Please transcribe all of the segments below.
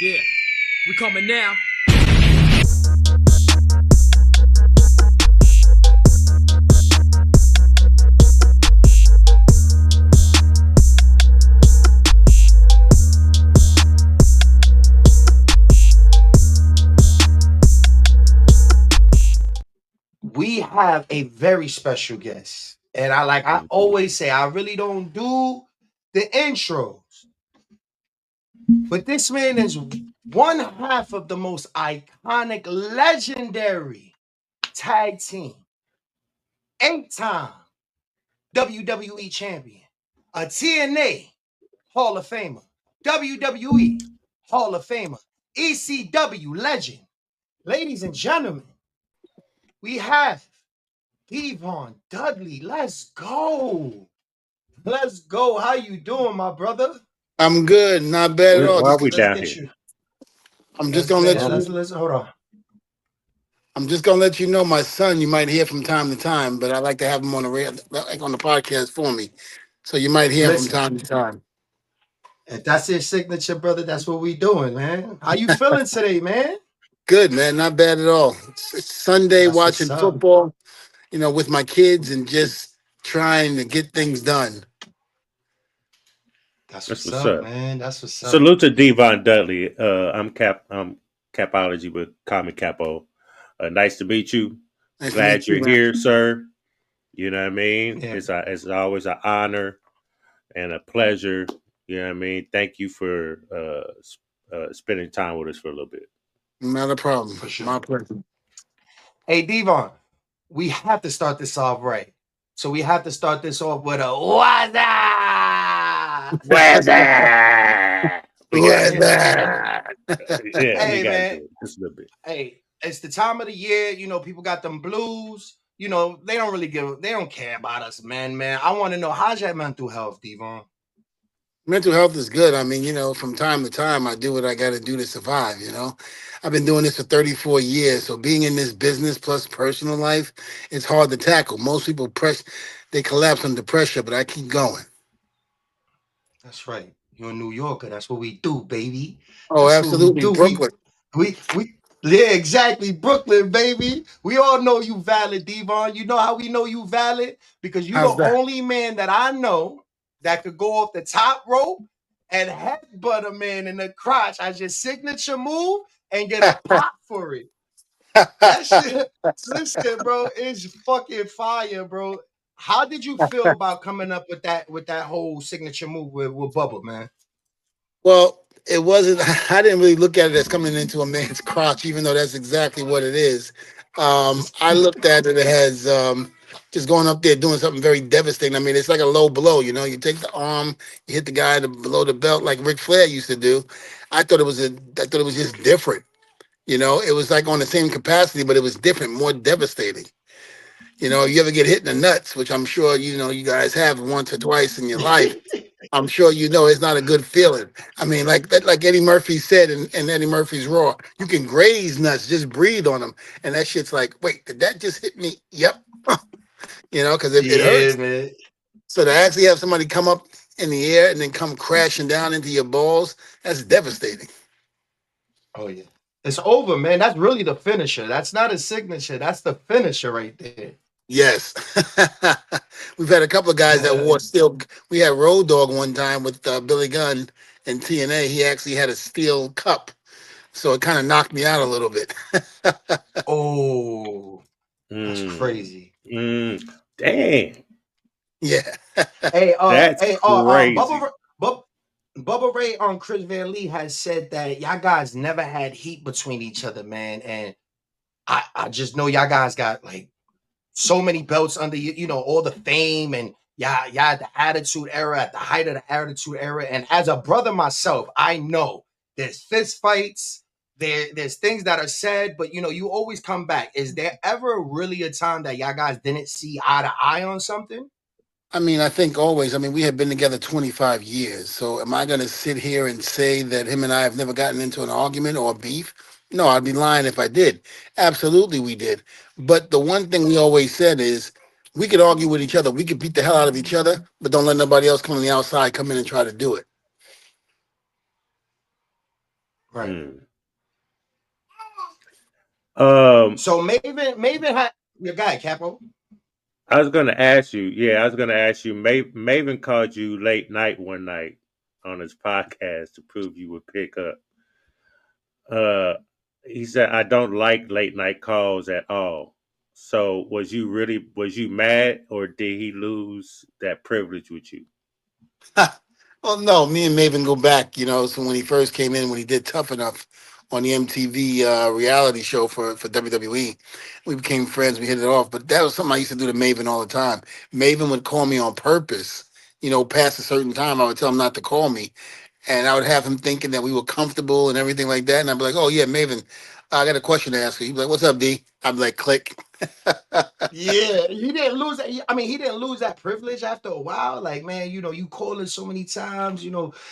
Yeah, we coming now. We have a very special guest. And I always say, I really don't do the intros. But this man is one half of the most iconic, legendary tag team, 8-time WWE champion, a TNA Hall of Famer, WWE Hall of Famer, ECW legend. Ladies and gentlemen, we have Devon Dudley. Let's go. Let's go. How you doing, my brother? I'm good, not bad at all. Why are we Let's down get here? you. I'm just gonna let you. Let's hold on. I'm just gonna let you know my son. You might hear from time to time, but I like to have him on on the podcast for me, so you might hear him from Listen, time to time. if that's his signature, brother, that's what we doing, man. How you feeling today, man? Good, man, not bad at all. It's Sunday, That's what's watching up. football, with my kids and just trying to get things done. That's That's what's what's up, up. man. That's what's up. Salute to Devon Dudley. I'm Capology with Common Capo. Nice to meet you. Nice to Glad meet you, you're man. here, sir. You know what I mean? Yeah, It's always an honor and a pleasure. You know what I mean? Thank you for spending time with us for a little bit. Not a problem. for sure. My pleasure. Hey, Devon, we have to start this off right. So we have to start this off with a what's up? Weather. We got to. Weather. Yeah, we Hey, got to man. do it just a little bit. Hey, it's the time of the year. People got them blues. They don't really they don't care about us, man. I want to know, how's your mental health, Devon? Mental health is good. I mean, from time to time, I do what I got to do to survive. I've been doing this for 34 years. So being in this business plus personal life, it's hard to tackle. Most people they collapse under pressure, but I keep going. That's right. You're a New Yorker. That's what we do, baby. Oh, That's what we absolutely. do. Brooklyn. We yeah, exactly. Brooklyn, baby. We all know you valid, Devon. You know how we know you valid? Because you How's the that? only man that I know that could go off the top rope and headbutt a man in the crotch as your signature move and get a pop for it. That shit, listen, bro, it's fucking fire, bro. How did you feel about coming up with that whole signature move with Bubba, man? Well, it wasn't. I didn't really look at it as coming into a man's crotch, even though that's exactly what it is. I looked at it as just going up there doing something very devastating. I mean, it's like a low blow. You take the arm, you hit the guy below the belt, like Ric Flair used to do. I thought it was just different. It was like on the same capacity, but it was different, more devastating. You ever get hit in the nuts, which I'm sure you guys have once or twice in your life. I'm sure it's not a good feeling. I mean, like Eddie Murphy said in Eddie Murphy's Raw, you can graze nuts, just breathe on them, and that shit's like, wait, did that just hit me? Yep, because it Yeah, hurts. man. So to actually have somebody come up in the air and then come crashing down into your balls, that's devastating. Oh yeah. It's over, man. That's really the finisher. That's not a signature. That's the finisher right there. Yes, we've had a couple of guys that wore steel. We had Road Dogg one time with Billy Gunn and TNA. He actually had a steel cup, so it kind of knocked me out a little bit. Oh, that's Mm, crazy. dang. Yeah. That's crazy. Bubba, Bubba Ray on Chris Van Lee has said that y'all guys never had heat between each other, man. And I just know y'all guys got like so many belts under you, all the fame and y'all at the attitude era, at the height of the attitude era. And as a brother myself, I know there's fist fights, there's things that are said, but you always come back. Is there ever really a time that y'all guys didn't see eye to eye on something? I mean, I think always. I mean, we have been together 25 years. So am I going to sit here and say that him and I have never gotten into an argument or a beef? No, I'd be lying if I did. Absolutely, we did. But the one thing we always said is we could argue with each other. We could beat the hell out of each other, but don't let nobody else come on the outside come in and try to do it. Right. Hmm. Um, So Maven had your guy Capo. I was gonna ask you. Yeah, I was gonna ask you. Maven called you late night one night on his podcast to prove you would pick up. Uh, he said, "I don't like late night calls at all." So, was you mad, or did he lose that privilege with you? Well, no, me and Maven go back, so when he first came in, when he did Tough Enough on the MTV reality show for WWE, we became friends, we hit it off. But that was something I used to do to Maven all the time. Maven would call me on purpose, past a certain time, I would tell him not to call me. And I would have him thinking that we were comfortable and everything like that. And I'd be like, oh, yeah, Maven, I got a question to ask you. He'd be like, what's up, D? I'd be like, click. Yeah, he didn't lose that. I mean, he didn't lose that privilege after a while. Like, man, you call it so many times,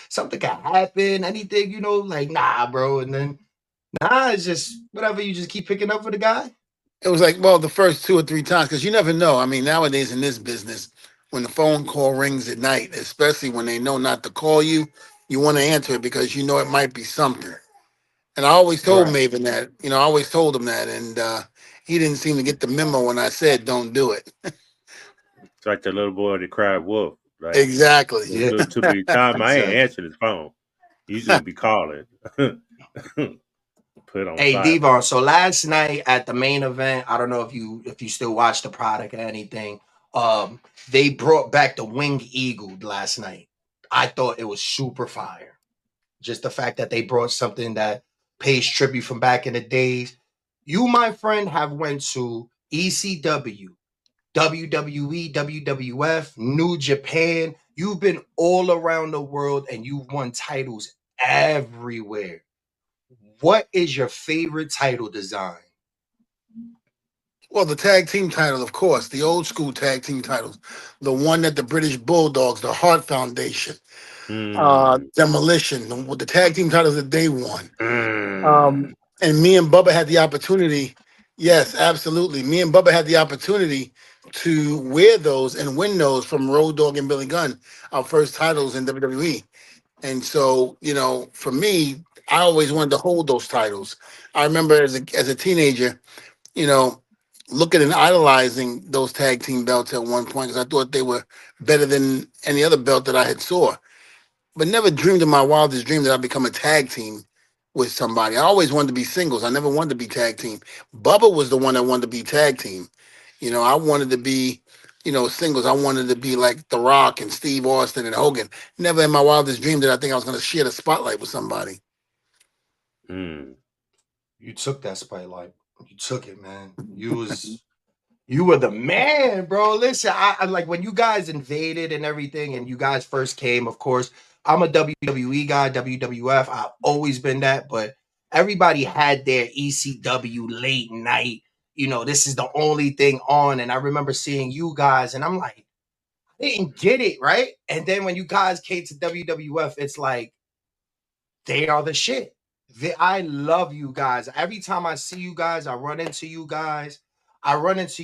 something can happen, anything, like, nah, bro. And then, nah, it's just whatever. You just keep picking up for the guy. It was like, well, the first two or three times, because you never know. I mean, nowadays in this business, when the phone call rings at night, especially when they know not to call you, you want to answer it because you know it might be something. And I always told Right. Maven that, I always told him that. And he didn't seem to get the memo when I said, don't do it. It's like the little boy that cried wolf. Like, Exactly. Yeah, too many times I ain't exactly. answered his phone. Usually be calling. Put on Hey, silent. Devon. So last night at the main event, I don't know if you still watch the product or anything. Um, they brought back the winged eagle last night. I thought it was super fire. Just the fact that they brought something that pays tribute from back in the days. You, my friend, have went to ECW, WWE, WWF, New Japan. You've been all around the world and you've won titles everywhere. What is your favorite title design? Well, the tag team title, of course, the old school tag team titles, the one that the British Bulldogs, the Hart Foundation, Mm. Demolition, the tag team titles that they won. Mm. And me and Bubba had the opportunity. Yes, absolutely. Me and Bubba had the opportunity to wear those and win those from Road Dogg and Billy Gunn, our first titles in WWE. And so, for me, I always wanted to hold those titles. I remember as a teenager, you know, looking and idolizing those tag team belts at one point because I thought they were better than any other belt that I had saw, but never dreamed in my wildest dream that I'd become a tag team with somebody. I always wanted to be singles. I never wanted to be tag team. Bubba was the one that wanted to be tag team. I wanted to be, singles. I wanted to be like The Rock and Steve Austin and Hogan. Never in my wildest dream did I think I was going to share the spotlight with somebody. Mm. You took that spotlight. You took it, man. You were the man, bro. Listen, I like when you guys invaded and everything, and you guys first came. Of course, I'm a WWE guy, WWF. I've always been that, but everybody had their ECW late night. This is the only thing on, and I remember seeing you guys, and I'm like, I didn't get it right. And then when you guys came to WWF, it's like they are the shit. I love you guys. Every time I see you guys, I run into you guys. I run into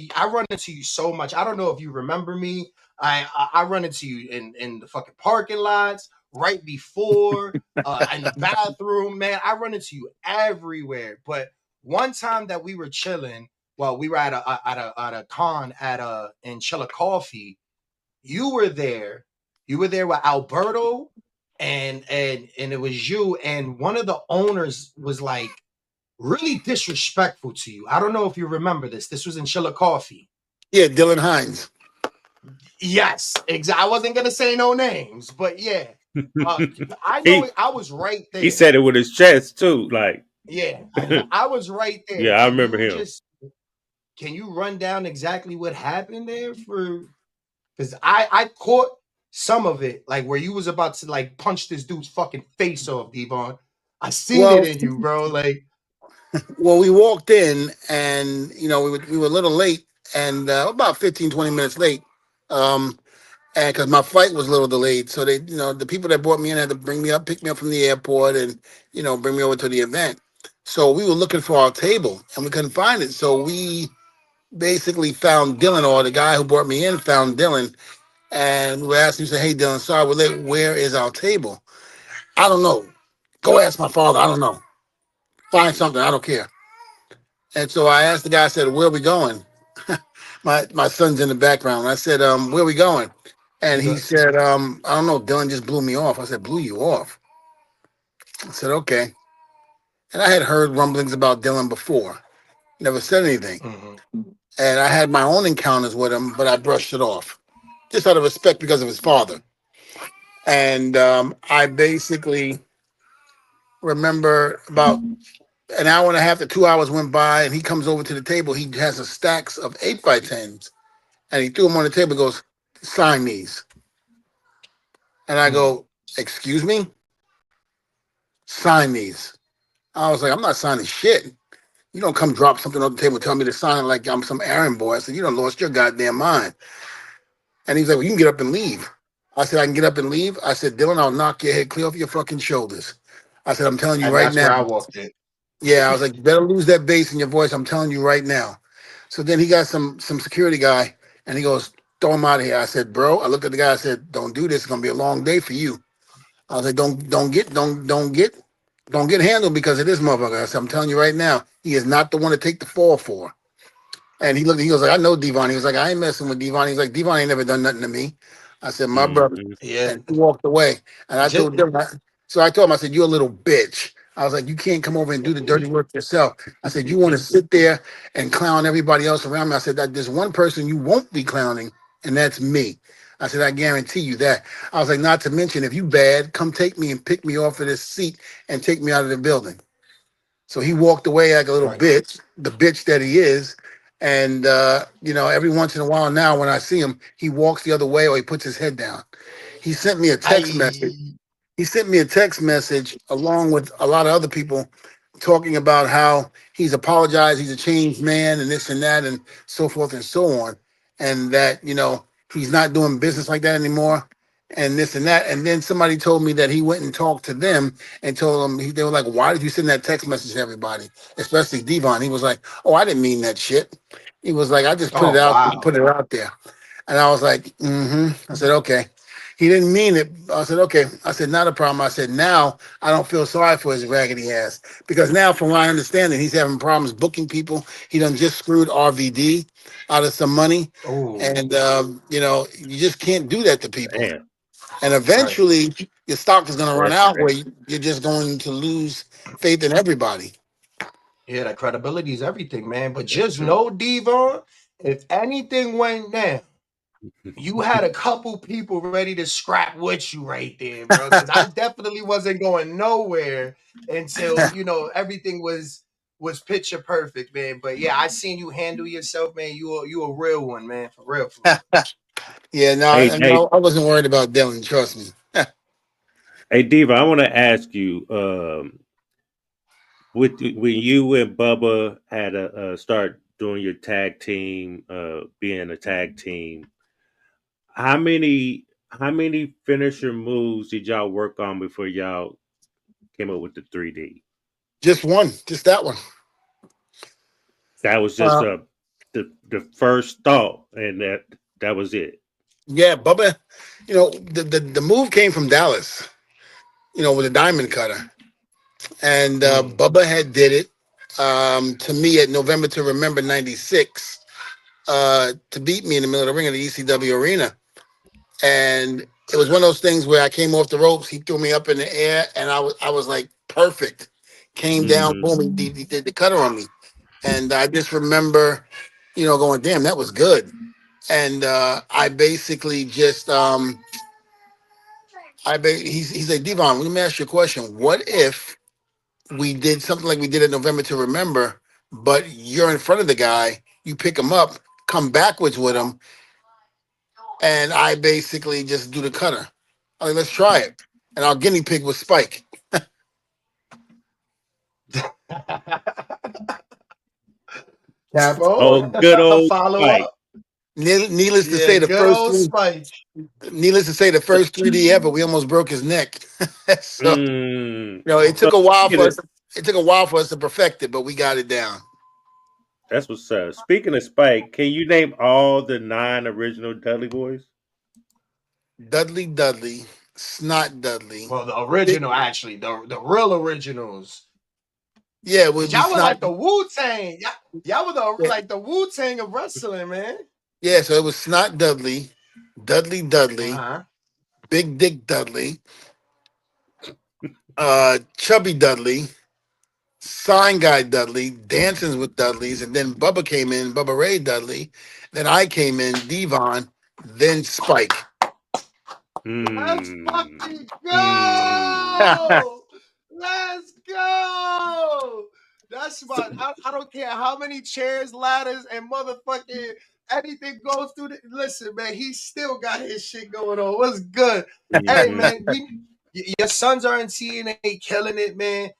you so much. I don't know if you remember me. I run into you in the fucking parking lots, right before, in the bathroom, man. I run into you everywhere. But one time that we were chilling, well, we were at a con in Chillicothe. You were there. You were there with Alberto, and it was you. And one of the owners was like really disrespectful to you. I don't know if you remember this. This was in Chillicothe. Yeah, Dylan Hines. Yes, exactly. I wasn't gonna say no names, but yeah, uh, I know he it. I was right he there. said it with his chest too. Like, Yeah, I was right there. yeah, I remember him. Can you run down exactly what happened there for? Because I caught some of it, like where you was about to like punch this dude's fucking face off, Devon. I seen it Well, in you, bro. Like, we walked in and, we were a little late and about 15, 20 minutes late. Um, and because my flight was a little delayed. So they, the people that brought me in had to bring me up, pick me up from the airport and, bring me over to the event. So we were looking for our table and we couldn't find it. So we basically found Dylan, or the guy who brought me in found Dylan. And we asked him, say, hey, Dylan, sorry, we're late. Where is our table? I don't know. Go ask my father. I don't know. Find something. I don't care. And so I asked the guy. I said, "Where are we going?" my son's in the background. I said, "Where are we going?" And You he good? said, "I don't know. Dylan just blew me off." I said, "Blew you off?" I said, "Okay." And I had heard rumblings about Dylan before. Never said anything. Mm-hmm. And I had my own encounters with him, but I brushed it off just out of respect because of his father. And I basically remember about an hour and a half to 2 hours went by, and he comes over to the table. He has a stacks of 8x10s, and he threw them on the table. And goes, "Sign these." And I Mm. go, "Excuse me, sign these." I was like, "I'm not signing shit. You don't come drop something on the table and tell me to sign it like I'm some errand boy." I said, "You done lost your goddamn mind." And he's like, "Well, you can get up and leave." I said, "I can get up and leave." I said, "Dylan, I'll knock your head clear off your fucking shoulders." I said, "I'm telling you And right that's where now." I walked in. Yeah, I was like, "You better lose that bass in your voice. I'm telling you right now." So then he got some security guy, and he goes, "Throw him out of here." I said, "Bro," I looked at the guy. I said, "Don't do this. It's gonna be a long day for you." I was like, don't get handled because of this motherfucker." I said, "I'm telling you right now, he is not the one to take the fall for." And he looked, he goes like, "I know Devon." He was like, "I ain't messing with Devon." He's like, "Devon ain't never done nothing to me." I said, "My brother." Mm-hmm. Yeah. And he walked away. And I Just, told him, so I told him, I said, "You're a little bitch." I was like, "You can't come over and do the dirty work yourself." I said, "You want to sit there and clown everybody else around me." I said, "That there's one person you won't be clowning, and that's me." I said, "I guarantee you that." I was like, "Not to mention, if you bad, come take me and pick me off of this seat and take me out of the building." So he walked away like a little right. bitch, the bitch that he is. And every once in a while now when I see him, he walks the other way or he puts his head down. He sent me a text message. I. He sent me a text message along with a lot of other people talking about how he's apologized, he's a changed man, and this and that, and so forth and so on. And that, he's not doing business like that anymore, and this and that. And then somebody told me that he went and talked to them and told them, they were like, "Why did you send that text message to everybody?" Especially Devon. He was like, "Oh, I didn't mean that shit." He was like, "I just Oh wow. put it out there." And I was like, I said, "Okay." He didn't mean it. I said, "Okay." I said, "Not a problem." I said, "Now I don't feel sorry for his raggedy ass because now, from what I understand, he's having problems booking people. He done just screwed RVD out of some money, Oh, and you just can't do that to people. Damn. And right. eventually, your stock is going to run That's out crazy. where you're just going to lose faith in everybody." Yeah, that credibility is everything, man. But That's just true. know, Devon, if anything went down, you had a couple people ready to scrap with you right there, bro. Because I definitely wasn't going nowhere until everything was picture perfect, man. But yeah, I seen you handle yourself, man. You a real one, man. For real, for real. Yeah, Hey, hey, no, I wasn't worried about Dylan. Trust me. hey, Diva, I want to ask you, when you and Bubba had to start doing your tag team, being a tag team, how many finisher moves did y'all work on before y'all came up with the 3D? Just one, just that one. That was just Uh, the first thought, and that was it. yeah, Bubba. The move came from Dallas. With a diamond cutter, and Mm. Bubba had did it to me at November to Remember '96 to beat me in the middle of the ring of the ECW arena. And it was one of those things where I came off the ropes, he threw me up in the air, and I was like perfect. Came down, Mm-hmm. boom, he did the cutter on me, and I just remember, going, "Damn, that was good." And I basically just he's like, "Devon, let me ask you a question. What if we did something like we did at November to Remember, but you're in front of the guy, you pick him up, come backwards with him, and I basically just do the cutter." I like, "Let's try it." And our guinea pig was Spike. Capo, Oh, good old follow Spike. up. Needless to Yeah, say, good old Spike. the first 3D ever, we almost broke his neck. So Mm. it So took a while speaking for of, us. It took a while for us to perfect it, but we got it down. that's what's up. Speaking of Spike, can you name all the 9 original Dudley boys? Dudley, Snot Dudley, Well, the Big, original, actually, the real originals. Yeah, we Y'all were snot. like the Wu-Tang. Y'all were like the Wu-Tang of wrestling, man. Yeah, so it was Snot Dudley, Dudley, Uh-huh. Big Dick Dudley, Chubby Dudley, Sign Guy Dudley, Dancing with Dudleys, and then Bubba came in, Bubba Ray Dudley. Then I came in, Devon, then Spike. Let's Hmm. fucking Hmm. go! Let's go! That's smart. I don't care how many chairs, ladders, and motherfucking anything goes through. Listen, man, he still got his shit going on. What's good? Hey, Mhm. man, your sons are in TNA, killing it, man.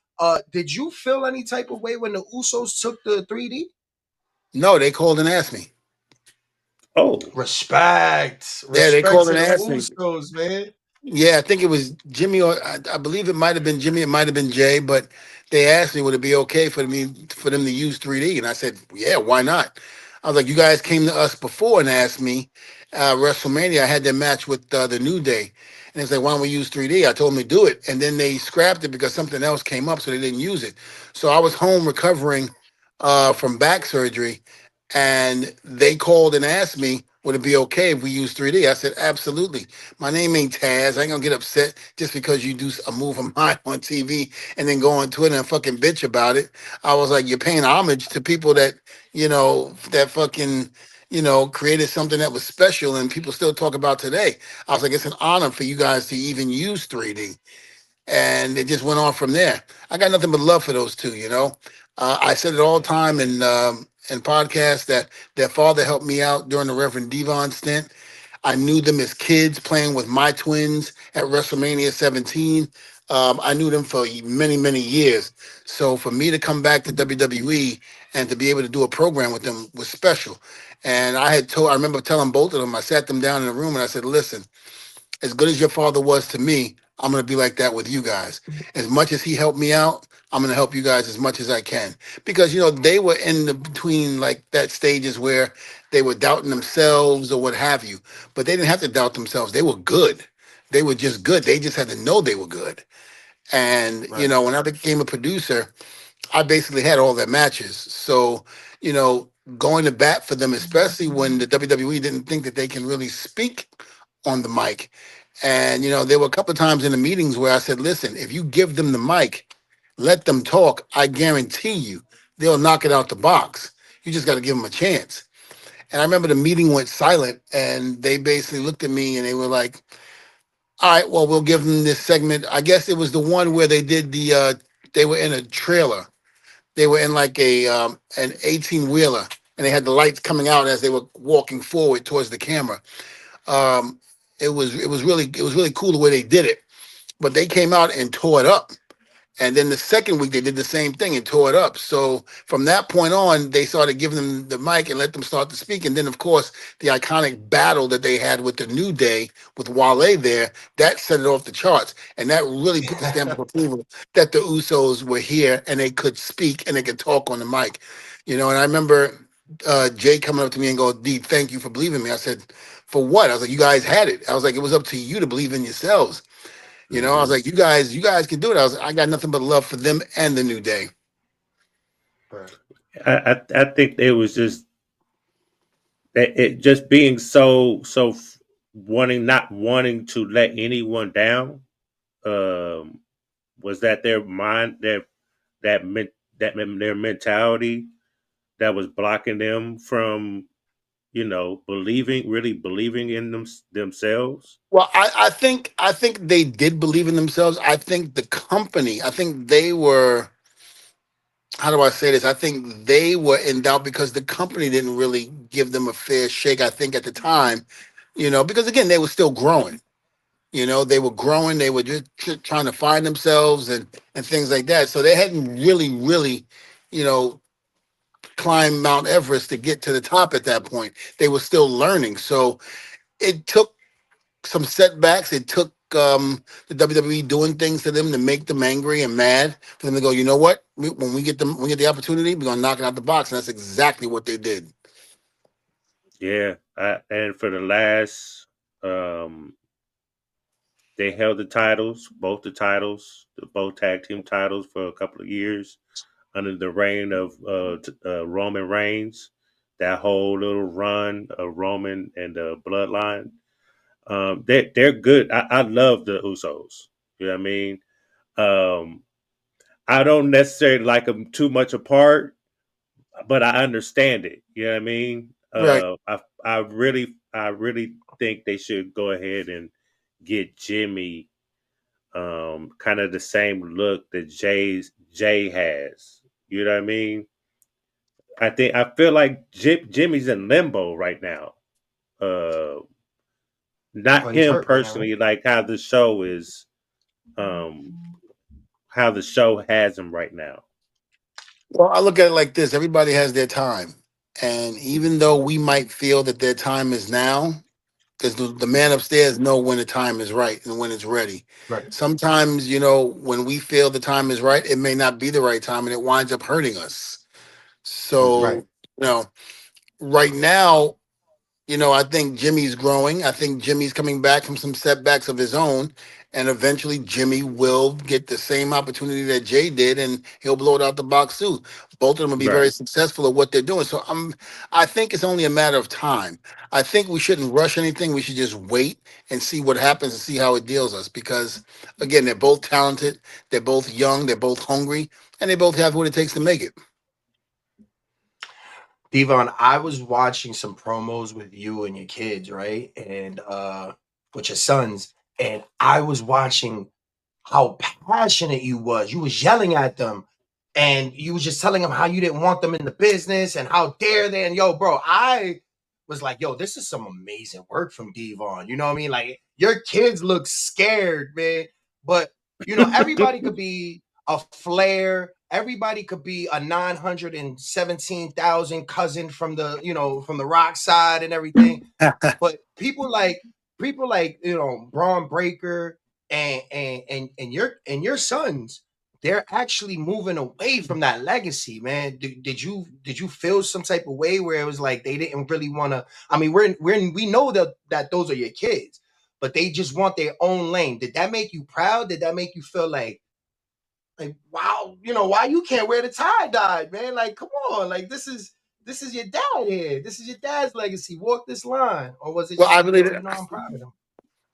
Did you feel any type of way when the Usos took the 3D? No, they called and asked me. Oh. Respect, Yeah, they respect called to and the asked me. Usos, man. Yeah, I think it was Jimmy, or I believe it might have been Jimmy. It might have been Jay, but they asked me would it be okay for them to use 3D, and I said, yeah, why not? I was like, you guys came to us before and asked me. WrestleMania, I had their match with the New Day, and it's like, why don't we use 3D? I told them to do it, and then they scrapped it because something else came up, so they didn't use it. So I was home recovering from back surgery, and they called and asked me, would it be okay if we use 3D? I said, absolutely. My name ain't Taz. I ain't gonna get upset just because you do a move of mine on TV and then go on Twitter and fucking bitch about it. I was like, you're paying homage to people that, that fucking, created something that was special and people still talk about today. I was like, it's an honor for you guys to even use 3D. And it just went on from there. I got nothing but love for those two. I said it all the time in podcasts that their father helped me out during the Reverend Devon stint. I knew them as kids playing with my twins at WrestleMania 17. I knew them for many, many years. So for me to come back to WWE and to be able to do a program with them was special. And I remember telling both of them, I sat them down in a room and I said, listen, as good as your father was to me, I'm going to be like that with you guys. As much as he helped me out, I'm going to help you guys as much as I can. Because, they were in the between like that stages where they were doubting themselves or what have you. But they didn't have to doubt themselves. They were good. They were just good. They just had to know they were good. And, Right. when I became a producer, I basically had all their matches. So, you know, going to bat for them, especially when the WWE didn't think that they can really speak on the mic. And, there were a couple of times in the meetings where I said, listen, if you give them the mic, let them talk, I guarantee you they'll knock it out the box. You just got to give them a chance. And I remember the meeting went silent and they basically looked at me and they were like, all right, well, we'll give them this segment. I guess it was the one where they did they were in a trailer. They were in like an 18 wheeler, and they had the lights coming out as they were walking forward towards the camera. Um, it was really cool the way they did it, but they came out and tore it up. And then the second week they did the same thing and tore it up. So from that point on, they started giving them the mic and let them start to speak. And then of course the iconic battle that they had with the New Day with Wale there, that set it off the charts. And that really put the stamp of approval that the Usos were here and they could speak and they could talk on the mic. And I remember Jay coming up to me and go, D, thank you for believing me. I said, for what? I was like, you guys had it. I was like, it was up to you to believe in yourselves. I was Mhm. like, you guys can do it. I got nothing but love for them and the New Day. Right. I think it was just that it just being so wanting not wanting to let anyone down. Um, was that their mind that meant that their mentality that was blocking them from really believing in themselves. Well, I think they did believe in themselves. I think the company, I think they were, how do I say this? I think they were in doubt because the company didn't really give them a fair shake, I think, at the time, because again, they were still growing. They were growing, they were just trying to find themselves and things like that. So they hadn't really, you know, climbed Mount Everest to get to the top at that point. They were still learning. So it took some setbacks. It took the WWE doing things to them to make them angry and mad for them to go, you know what? When we get the opportunity, we're gonna knock it out the box, and that's exactly what they did. Yeah, and for the last, they held the titles, both tag team titles, for a couple of years under the reign of Roman Reigns, that whole little run of Roman and the Bloodline. They're good. I love the Usos. You know what I mean? Um, I don't necessarily like them too much apart, but I understand it. You know what I mean? Right. I really think they should go ahead and get Jimmy kind of the same look that Jay has. You know what I mean? I feel like Jimmy's in limbo right now. Uh, Oh, not he's him hurt right now, right? personally, like um, how the show has him right now. Well, I look at it like this: everybody has their time, and even though we might feel that their time is now, because the man upstairs know when the time is right and when it's ready. Right. Sometimes, when we feel the time is right, it may not be the right time, and it winds up hurting us. Right. So, you know, right now, I think Jimmy's growing. I think Jimmy's coming back from some setbacks of his own. And eventually Jimmy will get the same opportunity that Jay did and he'll blow it out the box too. Both of them will be very Right. successful at what they're doing. So I think it's only a matter of time. I think we shouldn't rush anything. We should just wait and see what happens and see how it deals us. Because again, they're both talented, they're both young, they're both hungry, and they both have what it takes to make it. Devon, I was watching some promos with you and your kids, right? And with your sons, and I was watching how passionate you was. You was yelling at them, and you was just telling them how you didn't want them in the business and how dare they. And yo, bro, I was like, yo, this is some amazing work from Devon. You know what I mean? Like your kids look scared, man. But everybody could be a Flair. Everybody could be a 917,000 cousin from the rock side and everything. But people like Braun Breaker and your sons, they're actually moving away from that legacy, man. Did you feel some type of way where it was like they didn't really want to? I mean, we know that those are your kids, but they just want their own lane. Did that make you proud? Did that make you feel like wow, why you can't wear the tie dye, man? Like, come on, like this is your dad here. This is your dad's legacy. Walk this line. Or was it Well, just I like, really, yo, I'm proud of them?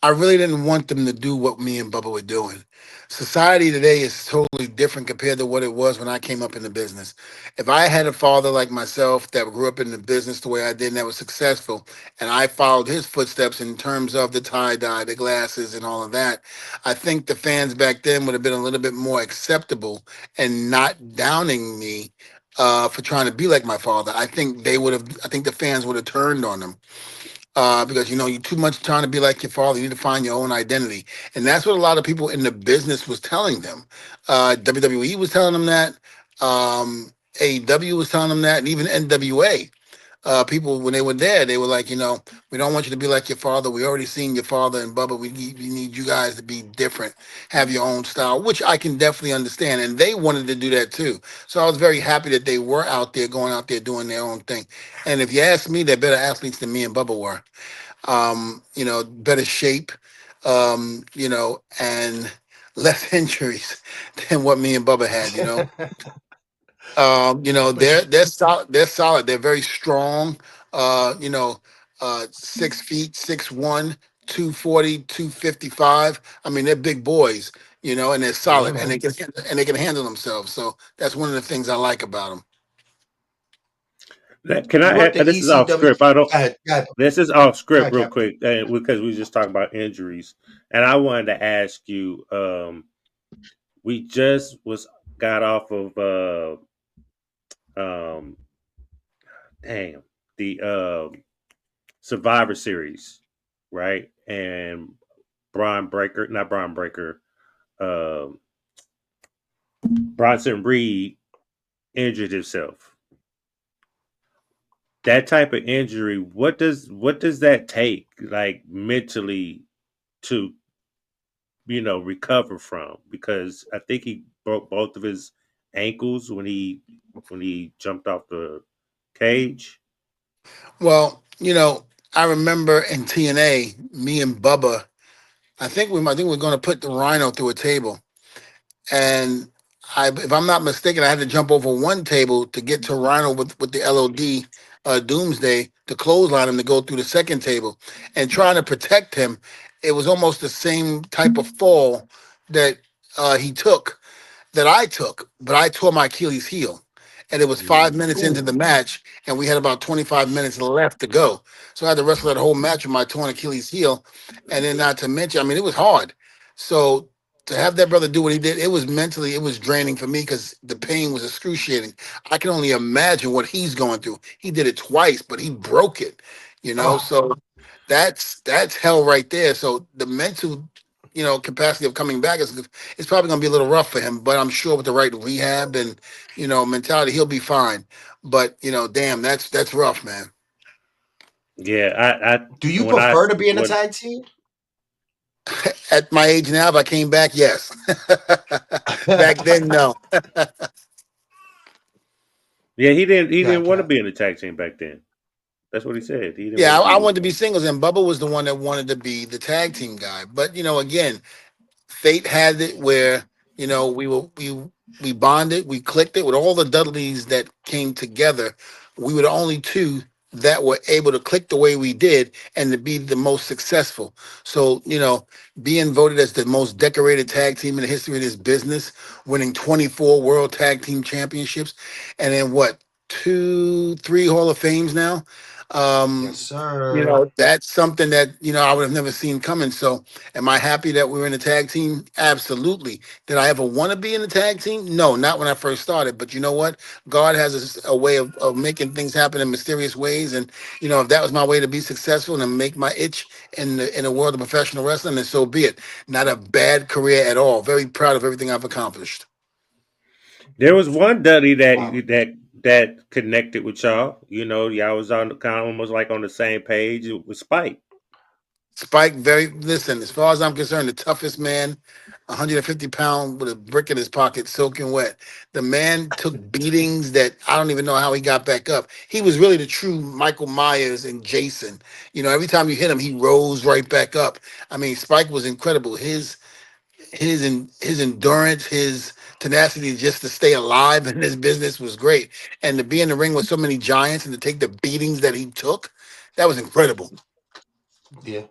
I really didn't want them to do what me and Bubba were doing. Society today is totally different compared to what it was when I came up in the business. If I had a father like myself that grew up in the business the way I did and that was successful, and I followed his footsteps in terms of the tie dye, the glasses, and all of that, I think the fans back then would have been a little bit more acceptable and not downing me for trying to be like my father. I think they would have. I think the fans would have turned on them because you're too much trying to be like your father. You need to find your own identity, and that's what a lot of people in the business was telling them. WWE was telling them that. AEW was telling them that, and even NWA. People when they were there, they were like, we don't want you to be like your father. We already seen your father and Bubba. We need you guys to be different, have your own style, which I can definitely understand. And they wanted to do that too. So I was very happy that they were out there, going out there doing their own thing. And if you ask me, they're better athletes than me and Bubba were. Better shape, and less injuries than what me and Bubba had. but They're solid. They're solid. They're very strong. 6 feet, 6'1", 240, 255. I mean, they're big boys, and they're yeah, solid, and man. they can handle themselves. So that's one of the things I like about them. Can You I worked add, at this is off ECW. script. I don't. Go ahead, go ahead, This is off go script ahead, real Cap. quick because we just talking about injuries, and I wanted to ask you. We just was got off of um, damn the Survivor Series, right? And Braun Breaker, not Braun Breaker, um, Bronson Reed injured himself. That type of injury, what does that take, like mentally, to recover from? Because I think he broke both of his ankles when he jumped off the cage. Well, I remember in TNA, me and Bubba. I think we're going to put the Rhino through a table, and if I'm not mistaken, I had to jump over one table to get to Rhino with the LOD Doomsday to clothesline him to go through the second table, and trying to protect him. It was almost the same type of fall that he took that I took, but I tore my Achilles heel. And it was 5 minutes into Ooh. the match, and we had about 25 minutes left to go. So I had to wrestle that whole match with my torn Achilles heel. And then not to mention, I mean, it was hard. So to have that brother do what he did, it was mentally, it was draining for me because the pain was excruciating. I can only imagine what he's going through. He did it twice, but he broke it, you know. Oh, So that's hell right there. So the mental, capacity of coming back is it's probably going to be a little rough for him, but I'm sure with the right rehab and mentality, he'll be fine. But damn, that's rough, man. Yeah, do you when I prefer to be in a when tag team? At my age now, if I came back, yes. Back then, no. yeah, he Yeah, didn't want to Cap. be in the tag team back then. That's what he said. He didn't want Yeah, to I be. wanted to be singles, and Bubba was the one that wanted to be the tag team guy. But again, fate had it where we bonded, we clicked it with all the Dudleys that came together. We were the only two that were able to click the way we did and to be the most successful. So being voted as the most decorated tag team in the history of this business, winning 24 world tag team championships, and then what, 2 3 hall of fames now. Yes, um sir. that's something that I would have never seen coming. So am I happy that we were in a tag team? Absolutely. Did I ever want to be in a tag team? No, not when I first started. But you know what? God has a way of making things happen in mysterious ways. And if that was my way to be successful and to make my itch in the world of professional wrestling, then so be it. Not a bad career at all. Very proud of everything I've accomplished. There was one Dudley Wow. that connected with y'all. Y'all was on kind of almost like on the same page with Spike. Spike, listen, as far as I'm concerned, the toughest man, 150 pound with a brick in his pocket, soaking wet. The man took beatings that I don't even know how he got back up. He was really the true Michael Myers and Jason. Every time you hit him, he rose right back up. I mean, Spike was incredible. His endurance, his tenacity just to stay alive in this business was great. And to be in the ring with so many giants and to take the beatings that he took, that was incredible. Yeah.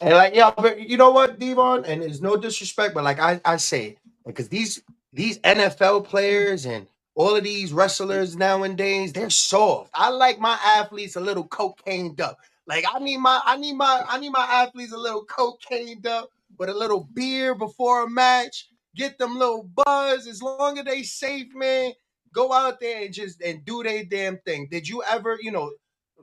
And like, yeah, but you know what, Devon? And there's no disrespect, but like I say, because these NFL players and all of these wrestlers nowadays, they're soft. I like my athletes a little cocained up. Like I need my athletes a little cocained up with a little beer before a match. Get them little buzz. As long as they safe, man. Go out there and just and do their damn thing. Did you ever,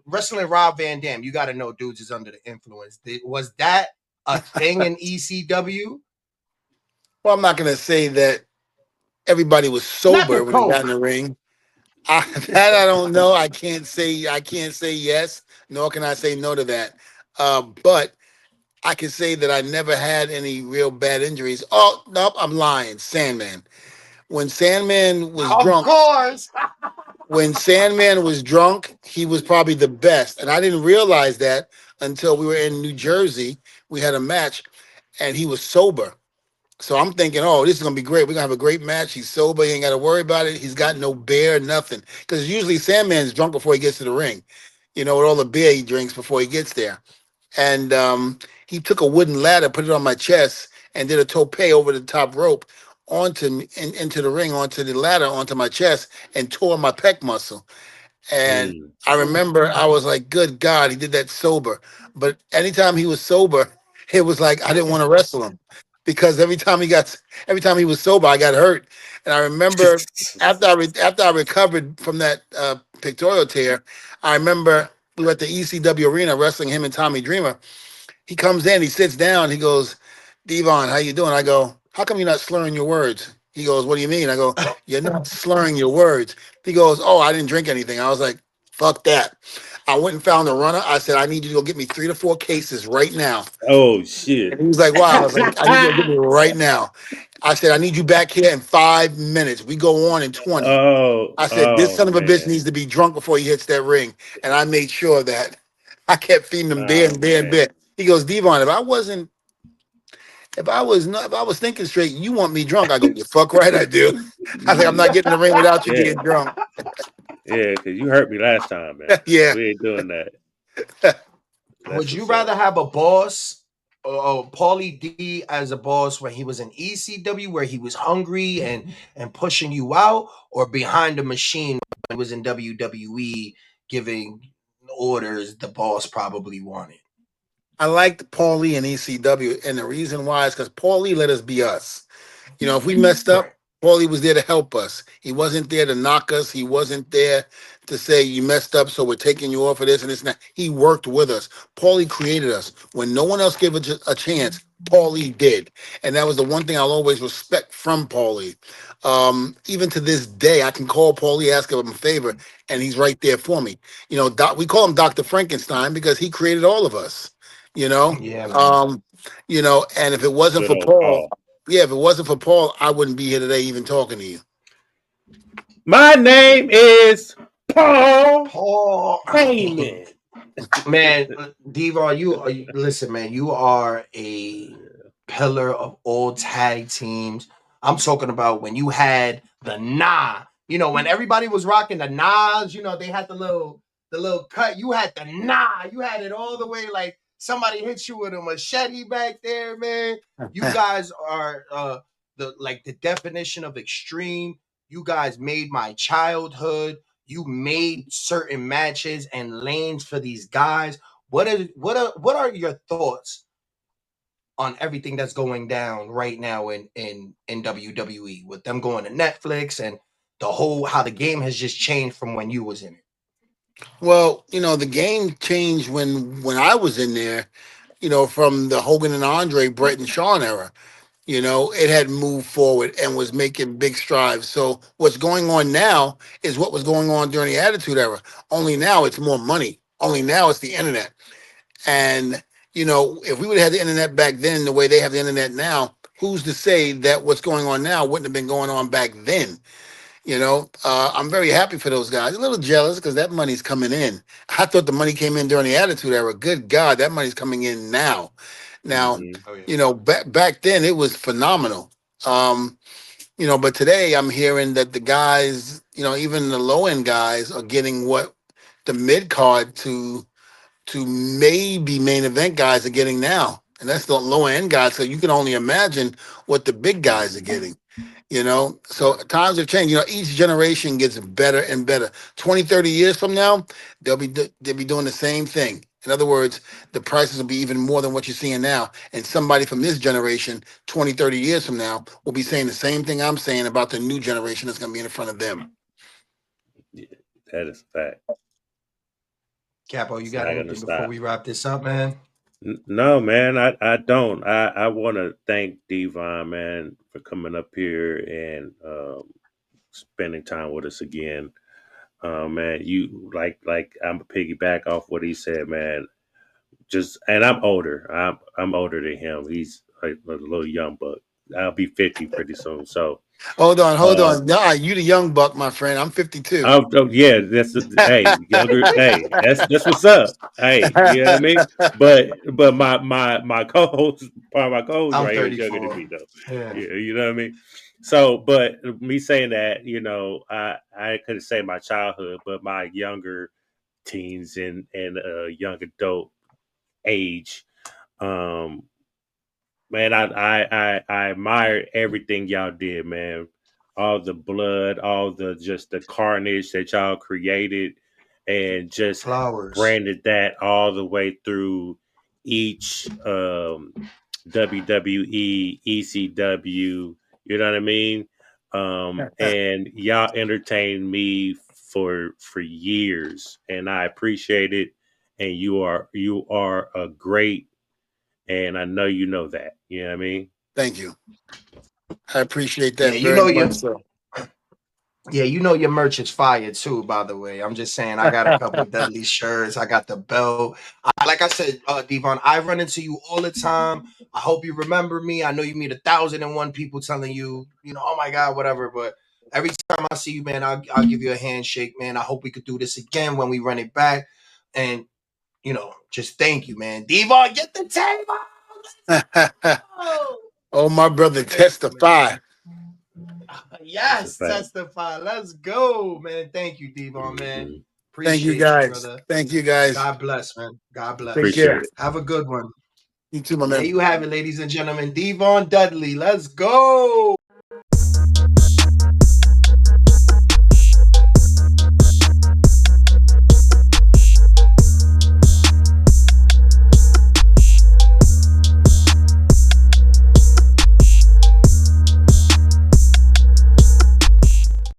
wrestling Rob Van Dam? You got to know dudes is under the influence. Was that a thing in ECW? Well, I'm not going to say that everybody was Not the sober when they got in coke. the ring. That I don't know. I can't say. I can't say yes, nor can I say no to that. But I can say that I never had any real bad injuries. Oh nope, I'm lying. Sandman. When Sandman was Of drunk, course. when Sandman was drunk, he was probably the best, and I didn't realize that until we were in New Jersey. We had a match, and he was sober. So I'm thinking, oh, this is gonna be great. We're gonna have a great match. He's sober. He ain't got to worry about it. He's got no beer, nothing. Because usually Sandman's drunk before he gets to the ring. With all the beer he drinks before he gets there. And he took a wooden ladder, put it on my chest, and did a tope over the top rope onto me, into the ring, onto the ladder, onto my chest, and tore my pec muscle. And Mm. I Ooh. remember I was like, good God, he did that sober. But anytime he was sober, it was like I didn't want to wrestle him because every time he was sober, I got hurt. And I remember after I recovered from that pectoral tear, I remember we were at the ECW arena wrestling him and Tommy Dreamer. He comes in, he sits down, he goes, Devon, how you doing? I go, how come you're not slurring your words? He goes, what do you mean? I go, you're not slurring your words. He goes, oh, I didn't drink anything. I was like, fuck that. I went and found a runner. I said, I need you to go get me 3 to 4 cases right now. Oh And shit. he was like, wow. I was like, I need you to go get me right now. I said, I need you back here in 5 minutes. We go on in 20. I said, this Oh son of a bitch man. needs to be drunk before he hits that ring. And I made sure that I kept feeding him beer Oh and beer and man. beer. He goes, Devon, if if I was thinking straight, you want me drunk? I go, you fuck right, I do. I think I'm not getting in the ring without you Yeah, being drunk. yeah, because you hurt me last time, man. Yeah. We ain't doing that. Would That's you what's up. rather have a boss, Paulie D, as a boss when he was in ECW, where he was hungry and pushing you out, or behind the machine when he was in WWE giving orders the boss probably wanted? I liked Paulie and ECW, and the reason why is because Paulie let us be us. You know, if we messed up, Right. Paulie was there to help us. He wasn't there to knock us. He wasn't there to say you messed up, so we're taking you off of this and this and that. He worked with us. Paulie created us. When no one else gave a chance, Paulie did. And that was the one thing I'll always respect from Paulie. Even to this day, I can call Paulie, ask him a favor, and he's right there for me. You know, we call him Dr. Frankenstein because he created all of us. You know, Yeah, man. um, and if it wasn't Good for old Paul, Paul. yeah, if it wasn't for Paul, I wouldn't be here today even talking to you. My name is Paul Paul. Heyman. Man, Diva, listen, man, you are a pillar of all tag teams. I'm talking about when you had the nah, when everybody was rocking the nahs, they had the little cut. You had the nah, you had it all the way like somebody hit you with a machete back there, man. You guys are the definition of extreme. You guys made my childhood. You made certain matches and lanes for these guys. What are your thoughts on everything that's going down right now in WWE with them going to Netflix and the whole how the game has just changed from when you was in it? Well, the game changed when I was in there. From the Hogan and Andre, Brett and Shawn era. It had moved forward and was making big strides. So what's going on now is what was going on during the Attitude Era. Only now it's more money. Only now it's the internet. And if we would have had the internet back then, the way they have the internet now, who's to say that what's going on now wouldn't have been going on back then? I'm very happy for those guys. A little jealous because that money's coming in. I thought the money came in during the Attitude Era. Good God, that money's coming in now. Now, Hmm. Oh yeah. back then it was phenomenal. But today I'm hearing that the guys, even the low end guys, are getting what the mid card to maybe main event guys are getting now, and that's the low end guys. So you can only imagine what the big guys are getting. So Right. times have changed. Each generation gets better and better. 20, 30 years from now, they'll be doing the same thing. In other words, the prices will be even more than what you're seeing now. And somebody from this generation, 20, 30 years from now, will be saying the same thing I'm saying about the new generation that's going to be in front of them. Yeah, that is a fact. Capo, you It's got not gonna anything before stop. we wrap this up, man? No, man, I don't. I want to thank Devon, man, for coming up here and spending time with us again. Man, you like I'm a piggyback off what he said, man. And I'm older. I'm older than him. He's like a little young buck. I'll be 50 pretty soon. So, Hold on, hold uh, on. Nah, you the young buck, my friend. I'm 52. yeah, hey, younger. Hey, that's what's up. Hey, you know what I mean? But my co-host, part of my co-host I'm right here is younger than 34. me though. Yeah. Yeah, you know what I mean? So, but me saying that, I couldn't say my childhood, but my younger teens and young adult age. Um, man, I admire everything y'all did, man. All the blood, all the just the carnage that y'all created, and just Flowers. branded that all the way through each WWE, ECW. You know what I mean? And y'all entertained me for years, and I appreciate it. And you are a great, and I know you know that. You know what I mean? Thank you. I appreciate Yeah, that very much. So, your merch is fire too, by the way. I'm just saying I got a couple Dudley shirts. I got the belt. Like I said, Devon, I run into you all the time. I hope you remember me. I know you meet 1,001 people telling you, oh my God, whatever. But every time I see you, man, I'll give you a handshake, man. I hope we could do this again when we run it back. And, just thank you, man. Devon, get the table. Let's go. Oh, my brother, testify. Yes, That's a fact. testify. Let's go, man. Thank you, Devon, man. Mhm. Thank you, Appreciate guys. brother. Thank you, guys. God bless, man. God bless. Take Appreciate care. it. Have a good one. You too, my There man. you have it, ladies and gentlemen. Devon Dudley. Let's go.